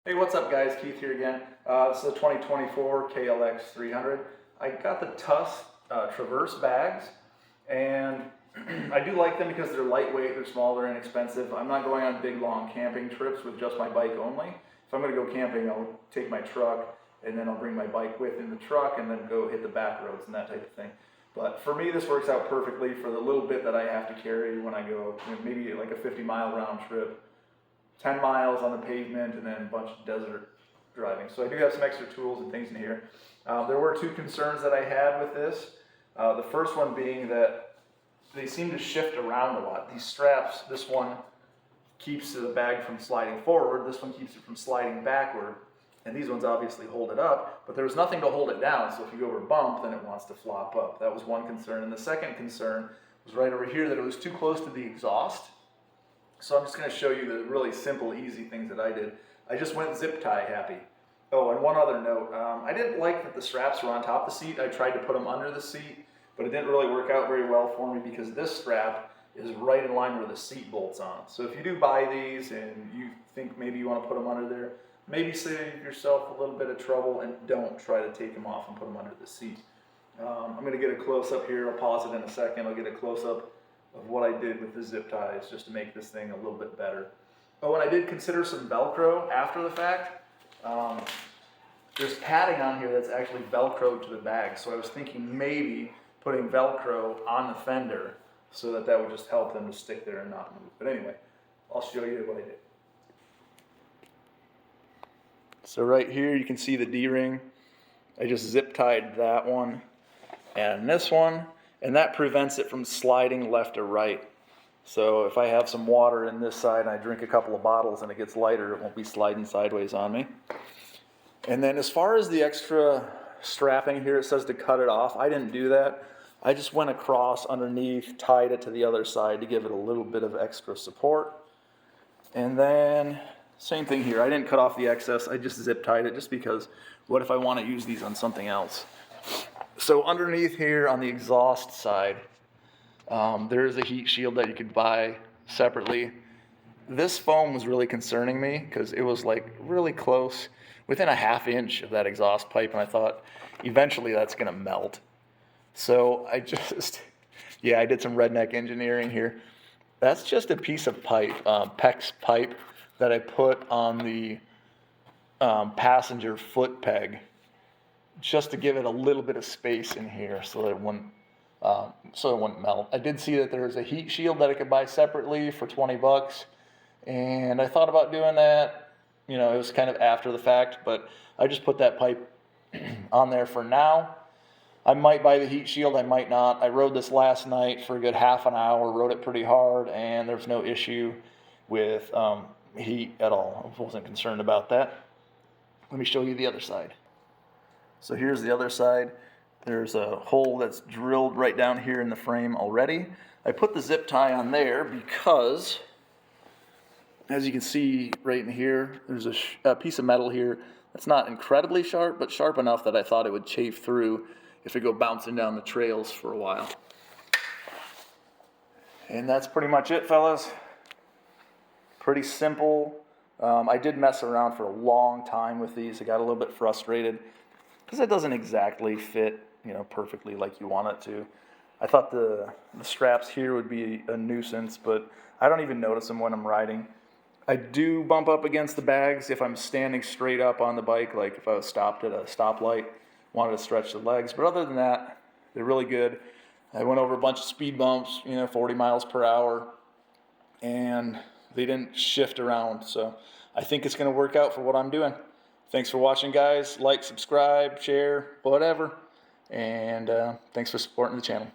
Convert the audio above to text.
Hey, what's up guys? Keith here again. This is a 2024 KLX 300. I got the Tusk Traverse bags, and I do like them because they're lightweight, they're small, they're inexpensive. I'm not going on big long camping trips with just my bike only. If I'm going to go camping, I'll take my truck and then I'll bring my bike within the truck and then go hit the back roads and that type of thing. But for me, this works out perfectly for the little bit that I have to carry when I go, maybe like a 50-mile round trip. 10 miles on the pavement and then a bunch of desert driving. So I do have some extra tools and things in here. There were two concerns that I had with this. The first one being that they seem to shift around a lot. These straps, this one keeps the bag from sliding forward, this one keeps it from sliding backward, and these ones obviously hold it up, but there's nothing to hold it down, so if you go over a bump, then it wants to flop up. That was one concern. And the second concern was right over here, that it was too close to the exhaust. So I'm just going to show you the really simple, easy things that I did. I just went zip tie happy. Oh, and one other note. I didn't like that the straps were on top of the seat. I tried to put them under the seat, but it didn't really work out very well for me because this strap is right in line where the seat bolts on. So if you do buy these and you think maybe you want to put them under there, maybe save yourself a little bit of trouble and don't try to take them off and put them under the seat. I'm going to get a close-up here. I'll pause it in a second. I'll get a close-up of what I did with the zip ties just to make this thing a little bit better. Oh, and I did consider some Velcro after the fact. There's padding on here that's actually Velcroed to the bag, so I was thinking maybe putting Velcro on the fender so that that would just help them to stick there and not move. But anyway, I'll show you what I did. So right here you can see the D-ring. I just zip tied that one and this one, and that prevents it from sliding left or right. So if I have some water in this side and I drink a couple of bottles and it gets lighter, it won't be sliding sideways on me. And then as far as the extra strapping here, it says to cut it off. I didn't do that. I just went across underneath, tied it to the other side to give it a little bit of extra support. And then same thing here. I didn't cut off the excess. I just zip tied it just because what if I want to use these on something else? So underneath here on the exhaust side, there is a heat shield that you could buy separately. This foam was really concerning me because it was like really close, within a ½ inch of that exhaust pipe, and I thought eventually that's going to melt. So I just, I did some redneck engineering here. That's just a piece of pipe, PEX pipe, that I put on the passenger foot peg, just to give it a little bit of space in here so that it wouldn't melt. I did see that there was a heat shield that I could buy separately for 20 bucks, and I thought about doing that. You know, it was kind of after the fact, but I just put that pipe on there for now. I might buy the heat shield, I might not. I rode this last night for a good ½ an hour, rode it pretty hard, and there was no issue with heat at all. I wasn't concerned about that. Let me show you the other side. So here's the other side. There's a hole that's drilled right down here in the frame already. I put the zip tie on there because, as you can see right in here, there's a piece of metal here that's not incredibly sharp, but sharp enough that I thought it would chafe through if it go bouncing down the trails for a while. And that's pretty much it, fellas. Pretty simple. I did mess around for a long time with these. I got a little bit frustrated because it doesn't exactly fit, perfectly like you want it to. I thought the straps here would be a nuisance, but I don't even notice them when I'm riding. I do bump up against the bags if I'm standing straight up on the bike, like if I was stopped at a stoplight, wanted to stretch the legs. But other than that, they're really good. I went over a bunch of speed bumps, 40 miles per hour, and they didn't shift around. So I think it's going to work out for what I'm doing. Thanks for watching, guys. Like, subscribe, share, whatever. And thanks for supporting the channel.